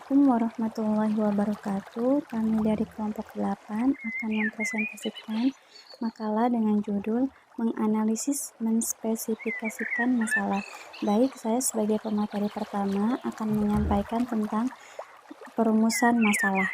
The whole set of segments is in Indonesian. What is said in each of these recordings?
Assalamualaikum warahmatullahi wabarakatuh. Kami dari kelompok 8 akan mempresentasikan makalah dengan judul menganalisis menspesifikasikan masalah. Baik, saya sebagai pemateri pertama akan menyampaikan tentang perumusan masalah.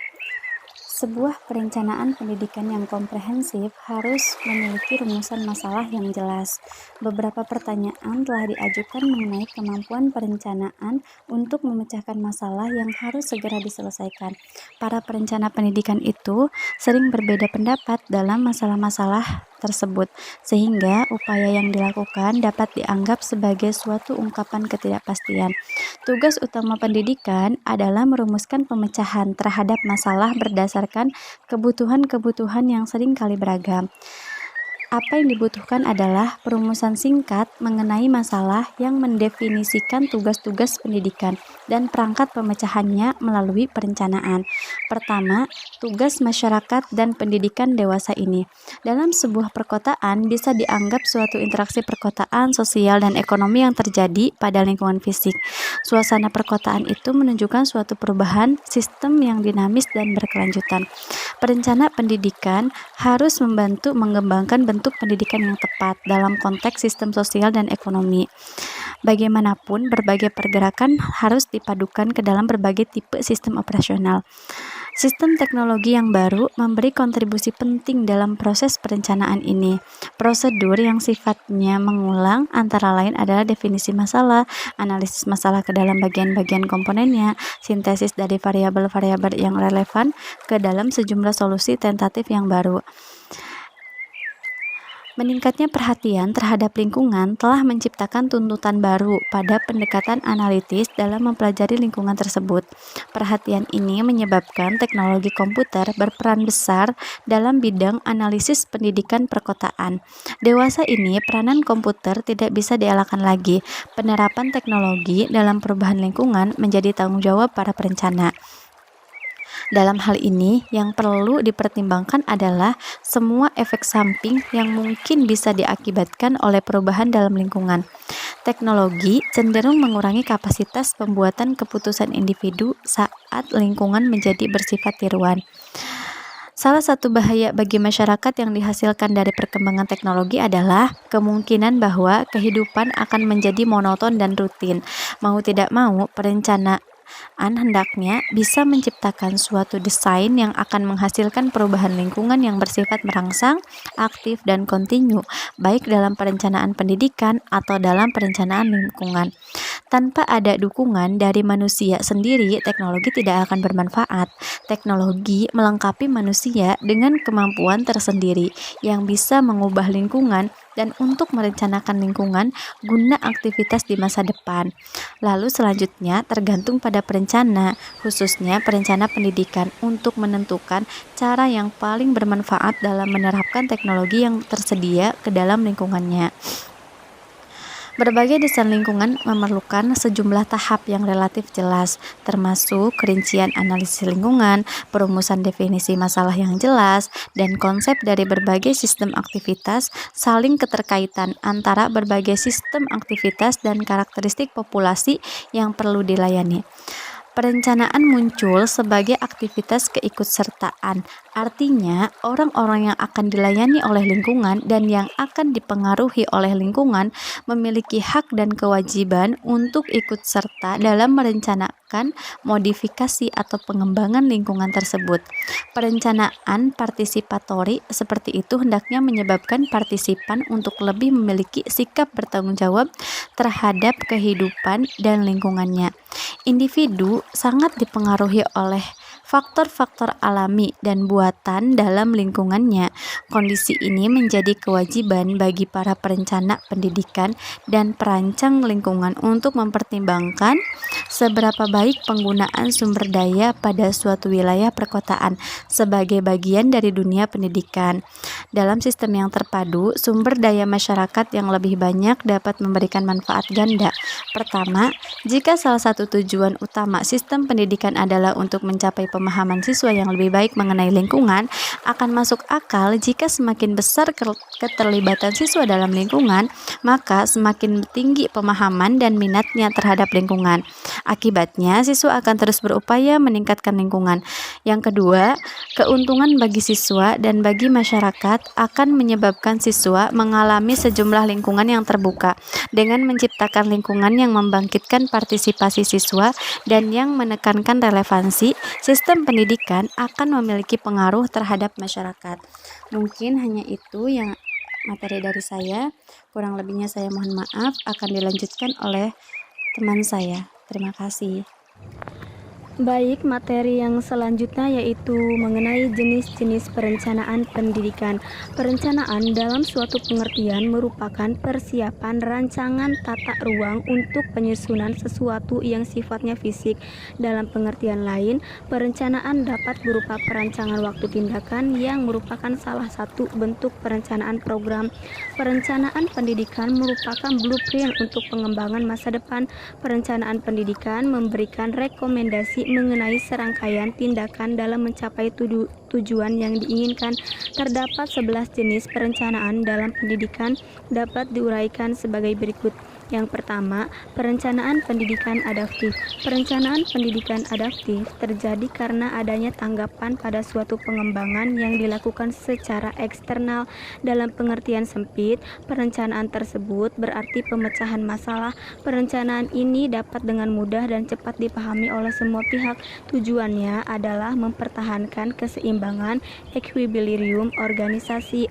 Sebuah perencanaan pendidikan yang komprehensif harus memiliki rumusan masalah yang jelas. Beberapa pertanyaan telah diajukan mengenai kemampuan perencanaan untuk memecahkan masalah yang harus segera diselesaikan. Para perencana pendidikan itu sering berbeda pendapat dalam masalah-masalah tersebut, sehingga upaya yang dilakukan dapat dianggap sebagai suatu ungkapan ketidakpastian. Tugas utama pendidikan adalah merumuskan pemecahan terhadap masalah berdasarkan kebutuhan-kebutuhan yang sering kali beragam. Apa yang dibutuhkan adalah perumusan singkat mengenai masalah yang mendefinisikan tugas-tugas pendidikan dan perangkat pemecahannya melalui perencanaan. Pertama, tugas masyarakat dan pendidikan dewasa ini. Dalam sebuah perkotaan bisa dianggap suatu interaksi perkotaan, sosial, dan ekonomi yang terjadi pada lingkungan fisik. Suasana perkotaan itu menunjukkan suatu perubahan sistem yang dinamis dan berkelanjutan. Perencana pendidikan harus membantu mengembangkan bentuk pendidikan yang tepat dalam konteks sistem sosial dan ekonomi. Bagaimanapun, berbagai pergerakan harus dipadukan ke dalam berbagai tipe sistem operasional. Sistem teknologi yang baru memberi kontribusi penting dalam proses perencanaan ini. Prosedur yang sifatnya mengulang antara lain adalah definisi masalah, analisis masalah ke dalam bagian-bagian komponennya, sintesis dari variabel-variabel yang relevan ke dalam sejumlah solusi tentatif yang baru. Meningkatnya perhatian terhadap lingkungan telah menciptakan tuntutan baru pada pendekatan analitis dalam mempelajari lingkungan tersebut. Perhatian ini menyebabkan teknologi komputer berperan besar dalam bidang analisis pendidikan perkotaan. Dewasa ini, peranan komputer tidak bisa dielakkan lagi. Penerapan teknologi dalam perubahan lingkungan menjadi tanggung jawab para perencana. Dalam hal ini, yang perlu dipertimbangkan adalah semua efek samping yang mungkin bisa diakibatkan oleh perubahan dalam lingkungan. Teknologi cenderung mengurangi kapasitas pembuatan keputusan individu saat lingkungan menjadi bersifat tiruan. Salah satu bahaya bagi masyarakat yang dihasilkan dari perkembangan teknologi adalah kemungkinan bahwa kehidupan akan menjadi monoton dan rutin. Mau tidak mau, perencanaan hendaknya bisa menciptakan suatu desain yang akan menghasilkan perubahan lingkungan yang bersifat merangsang, aktif, dan kontinu, baik dalam perencanaan pendidikan atau dalam perencanaan lingkungan. Tanpa ada dukungan dari manusia sendiri, teknologi tidak akan bermanfaat. Teknologi melengkapi manusia dengan kemampuan tersendiri yang bisa mengubah lingkungan dan untuk merencanakan lingkungan guna aktivitas di masa depan. Lalu selanjutnya tergantung pada perencana, khususnya perencana pendidikan, untuk menentukan cara yang paling bermanfaat dalam menerapkan teknologi yang tersedia ke dalam lingkungannya. Berbagai desain lingkungan memerlukan sejumlah tahap yang relatif jelas, termasuk rincian analisis lingkungan, perumusan definisi masalah yang jelas, dan konsep dari berbagai sistem aktivitas, saling keterkaitan antara berbagai sistem aktivitas dan karakteristik populasi yang perlu dilayani. Perencanaan muncul sebagai aktivitas keikutsertaan, artinya orang-orang yang akan dilayani oleh lingkungan dan yang akan dipengaruhi oleh lingkungan memiliki hak dan kewajiban untuk ikut serta dalam merencanakan modifikasi atau pengembangan lingkungan tersebut. Perencanaan partisipatori seperti itu hendaknya menyebabkan partisipan untuk lebih memiliki sikap bertanggung jawab terhadap kehidupan dan lingkungannya. Individu sangat dipengaruhi oleh faktor-faktor alami dan buatan dalam lingkungannya. Kondisi ini menjadi kewajiban bagi para perencana pendidikan dan perancang lingkungan untuk mempertimbangkan seberapa baik penggunaan sumber daya pada suatu wilayah perkotaan sebagai bagian dari dunia pendidikan. Dalam sistem yang terpadu, sumber daya masyarakat yang lebih banyak dapat memberikan manfaat ganda. Pertama, jika salah satu tujuan utama sistem pendidikan adalah untuk mencapai pemahaman siswa yang lebih baik mengenai lingkungan, akan masuk akal jika semakin besar keterlibatan siswa dalam lingkungan, maka semakin tinggi pemahaman dan minatnya terhadap lingkungan. Akibatnya, siswa akan terus berupaya meningkatkan lingkungan. Yang kedua, keuntungan bagi siswa dan bagi masyarakat akan menyebabkan siswa mengalami sejumlah lingkungan yang terbuka dengan menciptakan lingkungan yang membangkitkan partisipasi siswa dan yang menekankan relevansi. Sistem pendidikan akan memiliki pengaruh terhadap masyarakat. Mungkin hanya itu yang materi dari saya. Kurang lebihnya saya mohon maaf. Akan dilanjutkan oleh teman saya. Terima kasih. Baik, materi yang selanjutnya yaitu mengenai jenis-jenis perencanaan pendidikan. Perencanaan dalam suatu pengertian merupakan persiapan rancangan tata ruang untuk penyusunan sesuatu yang sifatnya fisik. Dalam pengertian lain, perencanaan dapat berupa perancangan waktu tindakan yang merupakan salah satu bentuk perencanaan program. Perencanaan pendidikan merupakan blueprint untuk pengembangan masa depan. Perencanaan pendidikan memberikan rekomendasi mengenai serangkaian tindakan dalam mencapai tujuan yang diinginkan. Terdapat 11 jenis perencanaan dalam pendidikan dapat diuraikan sebagai berikut. Yang pertama, perencanaan pendidikan adaptif. Perencanaan pendidikan adaptif terjadi karena adanya tanggapan pada suatu pengembangan yang dilakukan secara eksternal. Dalam pengertian sempit, perencanaan tersebut berarti pemecahan masalah. Perencanaan ini dapat dengan mudah dan cepat dipahami oleh semua pihak. Tujuannya adalah mempertahankan keseimbangan equilibrium organisasi.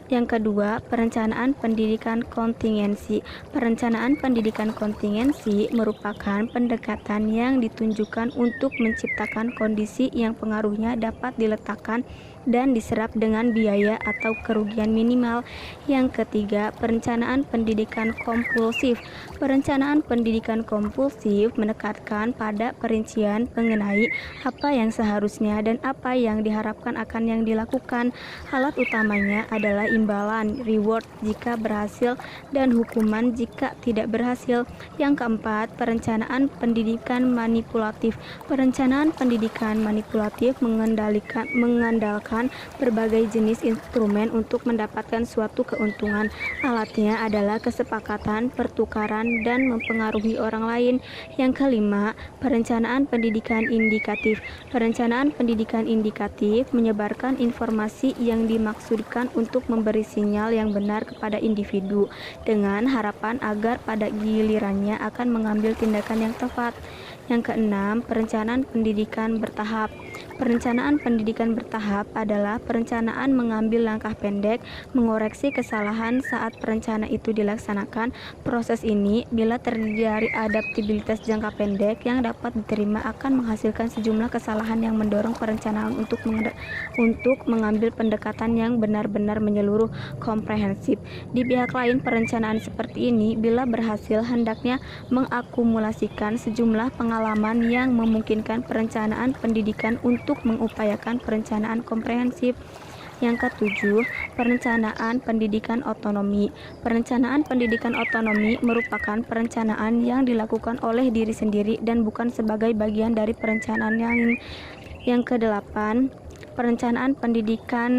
Yang kedua, perencanaan pendidikan kontingensi. Perencanaan pendidikan kontingensi merupakan pendekatan yang ditunjukkan untuk menciptakan kondisi yang pengaruhnya dapat diletakkan dan diserap dengan biaya atau kerugian minimal. Yang ketiga, perencanaan pendidikan kompulsif. Perencanaan pendidikan kompulsif menekankan pada perincian mengenai apa yang seharusnya dan apa yang diharapkan akan yang dilakukan. Alat utamanya adalah imbalan, reward jika berhasil, dan hukuman jika tidak berhasil. Yang keempat, perencanaan pendidikan manipulatif. Perencanaan pendidikan manipulatif mengandalkan berbagai jenis instrumen untuk mendapatkan suatu keuntungan. Alatnya adalah kesepakatan, pertukaran, dan mempengaruhi orang lain. Yang kelima, perencanaan pendidikan indikatif. Perencanaan pendidikan indikatif menyebarkan informasi yang dimaksudkan untuk memberi sinyal yang benar kepada individu dengan harapan agar pada gilirannya akan mengambil tindakan yang tepat. Yang keenam, perencanaan pendidikan bertahap. Perencanaan pendidikan bertahap adalah perencanaan mengambil langkah pendek, mengoreksi kesalahan saat perencana itu dilaksanakan. Proses ini, bila terdiri dari adaptabilitas jangka pendek yang dapat diterima, akan menghasilkan sejumlah kesalahan yang mendorong perencanaan untuk mengambil pendekatan yang benar-benar menyeluruh, komprehensif. Di pihak lain, perencanaan seperti ini, bila berhasil, hendaknya mengakumulasikan sejumlah pengalaman yang memungkinkan perencanaan pendidikan untuk mengupayakan perencanaan komprehensif. Yang ketujuh, perencanaan pendidikan otonomi. Perencanaan pendidikan otonomi merupakan perencanaan yang dilakukan oleh diri sendiri dan bukan sebagai bagian dari perencanaan lain. Yang kedelapan, perencanaan pendidikan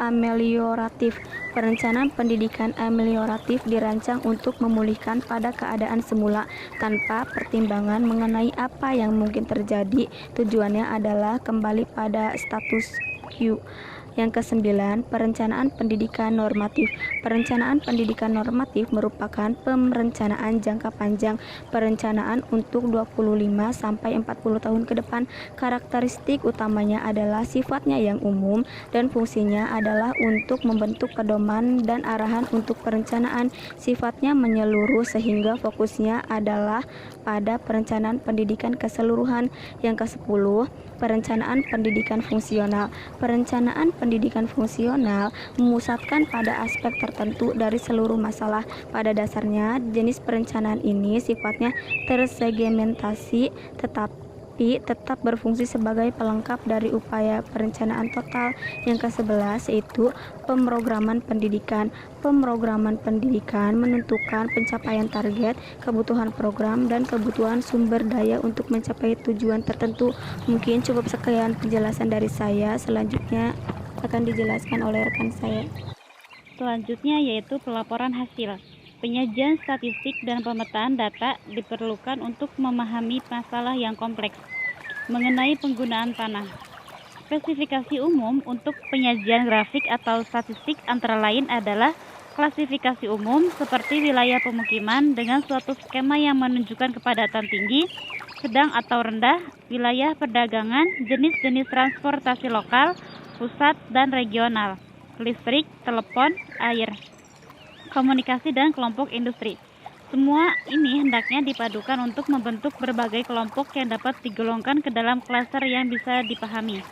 amelioratif. Perencanaan pendidikan amelioratif dirancang untuk memulihkan pada keadaan semula tanpa pertimbangan mengenai apa yang mungkin terjadi. Tujuannya adalah kembali pada status quo. Yang kesembilan, perencanaan pendidikan normatif. Perencanaan pendidikan normatif merupakan perencanaan jangka panjang, perencanaan untuk 25 sampai 40 tahun ke depan. Karakteristik utamanya adalah sifatnya yang umum dan fungsinya adalah untuk membentuk pedoman dan arahan untuk perencanaan. Sifatnya menyeluruh sehingga fokusnya adalah pada perencanaan pendidikan keseluruhan. Yang ke-10, perencanaan pendidikan fungsional. Perencanaan pendidikan fungsional memusatkan pada aspek tertentu dari seluruh masalah. Pada dasarnya, jenis perencanaan ini sifatnya tersegmentasi tetapi tetap berfungsi sebagai pelengkap dari upaya perencanaan total. Yang ke-11 yaitu pemrograman pendidikan. Pemrograman pendidikan menentukan pencapaian target, kebutuhan program, dan kebutuhan sumber daya untuk mencapai tujuan tertentu. Mungkin cukup sekian penjelasan dari saya. Selanjutnya akan dijelaskan oleh rekan saya. Selanjutnya yaitu pelaporan hasil. Penyajian statistik dan pemetaan data diperlukan untuk memahami masalah yang kompleks mengenai penggunaan tanah. Spesifikasi umum untuk penyajian grafik atau statistik antara lain adalah klasifikasi umum seperti wilayah pemukiman dengan suatu skema yang menunjukkan kepadatan tinggi, sedang atau rendah, wilayah perdagangan, jenis-jenis transportasi lokal, pusat dan regional, listrik, telepon, air, komunikasi, dan kelompok industri. Semua ini hendaknya dipadukan untuk membentuk berbagai kelompok yang dapat digolongkan ke dalam klaster yang bisa dipahami.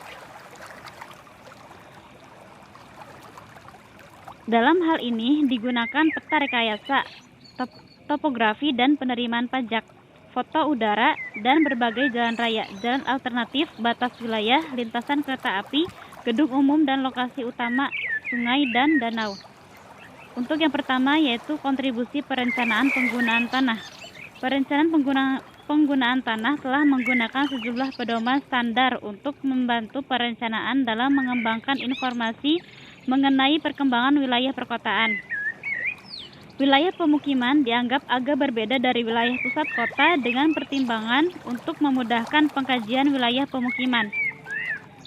Dalam hal ini digunakan peta rekayasa, topografi dan penerimaan pajak, foto udara, dan berbagai jalan raya, jalan alternatif, batas wilayah, lintasan kereta api, gedung umum dan lokasi utama, sungai dan danau. Untuk yang pertama yaitu kontribusi perencanaan penggunaan tanah. Perencanaan penggunaan tanah telah menggunakan sejumlah pedoman standar untuk membantu perencanaan dalam mengembangkan informasi mengenai perkembangan wilayah perkotaan. Wilayah pemukiman dianggap agak berbeda dari wilayah pusat kota dengan pertimbangan untuk memudahkan pengkajian wilayah pemukiman.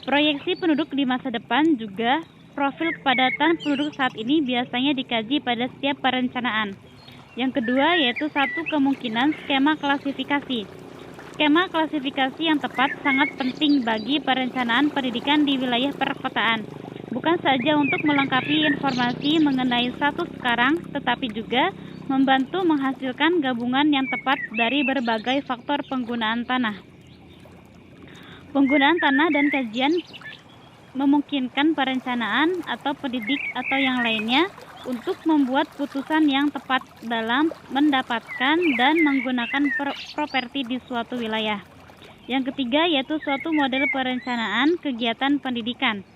Proyeksi penduduk di masa depan juga profil kepadatan penduduk saat ini biasanya dikaji pada setiap perencanaan. Yang kedua yaitu satu kemungkinan skema klasifikasi. Skema klasifikasi yang tepat sangat penting bagi perencanaan pendidikan di wilayah perkotaan. Bukan saja untuk melengkapi informasi mengenai status sekarang, tetapi juga membantu menghasilkan gabungan yang tepat dari berbagai faktor penggunaan tanah. Penggunaan tanah dan kajian memungkinkan perencanaan atau pendidik atau yang lainnya untuk membuat putusan yang tepat dalam mendapatkan dan menggunakan properti di suatu wilayah. Yang ketiga yaitu suatu model perencanaan kegiatan pendidikan.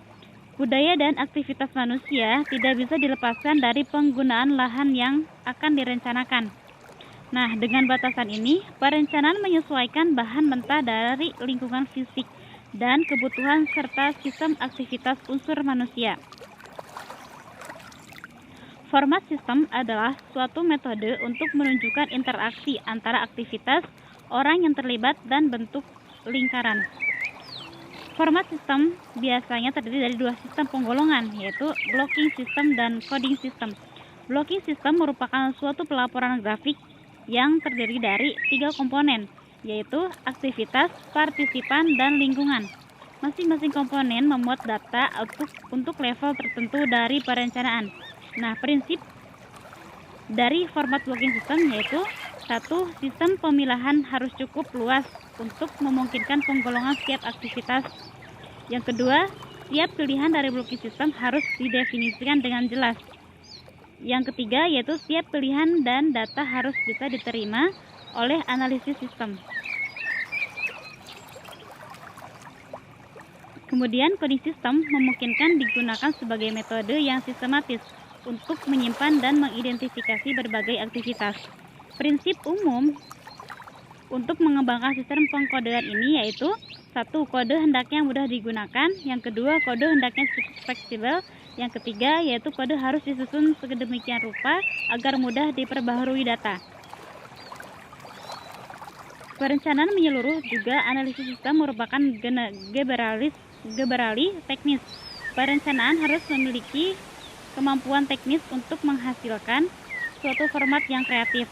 Budaya dan aktivitas manusia tidak bisa dilepaskan dari penggunaan lahan yang akan direncanakan. Nah, dengan batasan ini, perencanaan menyesuaikan bahan mentah dari lingkungan fisik dan kebutuhan serta sistem aktivitas unsur manusia. Format sistem adalah suatu metode untuk menunjukkan interaksi antara aktivitas, orang yang terlibat, dan bentuk lingkaran. Format sistem biasanya terdiri dari dua sistem penggolongan, yaitu blocking system dan coding system. Blocking system merupakan suatu pelaporan grafik yang terdiri dari 3 komponen, yaitu aktivitas, partisipan, dan lingkungan. Masing-masing komponen memuat data untuk level tertentu dari perencanaan. Nah, prinsip dari format blocking system yaitu 1. Sistem pemilahan harus cukup luas untuk memungkinkan penggolongan setiap aktivitas. Yang kedua, setiap pilihan dari blocking system harus didefinisikan dengan jelas. Yang ketiga yaitu setiap pilihan dan data harus bisa diterima oleh analisis sistem. Kemudian coding system memungkinkan digunakan sebagai metode yang sistematis untuk menyimpan dan mengidentifikasi berbagai aktivitas. Prinsip umum untuk mengembangkan sistem pengkodean ini yaitu 1. Kode hendaknya mudah digunakan. Yang kedua, kode hendaknya cukup fleksibel. Yang ketiga, yaitu kode harus disusun sedemikian rupa agar mudah diperbaharui data. Perencanaan menyeluruh juga analisis sistem merupakan geberali teknis. Perencanaan harus memiliki kemampuan teknis untuk menghasilkan suatu format yang kreatif.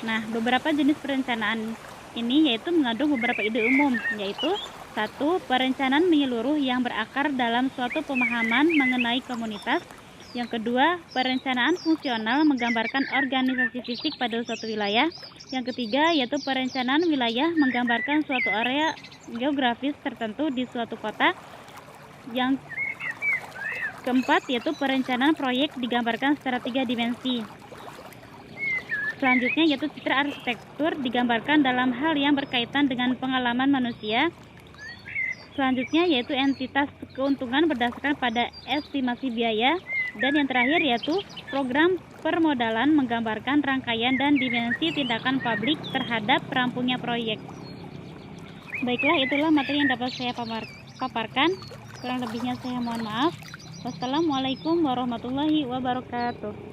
Nah, beberapa jenis perencanaan ini yaitu mengandung beberapa ide umum, yaitu 1. Perencanaan menyeluruh yang berakar dalam suatu pemahaman mengenai komunitas. Yang kedua, perencanaan fungsional menggambarkan organisasi fisik pada suatu wilayah. Yang ketiga, yaitu perencanaan wilayah menggambarkan suatu area geografis tertentu di suatu kota. Yang keempat, yaitu perencanaan proyek digambarkan secara 3 dimensi. Selanjutnya yaitu citra arsitektur, digambarkan dalam hal yang berkaitan dengan pengalaman manusia. Selanjutnya yaitu entitas keuntungan berdasarkan pada estimasi biaya. Dan yang terakhir yaitu program permodalan, menggambarkan rangkaian dan dimensi tindakan publik terhadap rampungnya proyek. Baiklah, itulah materi yang dapat saya paparkan. Kurang lebihnya saya mohon maaf. Wassalamualaikum warahmatullahi wabarakatuh.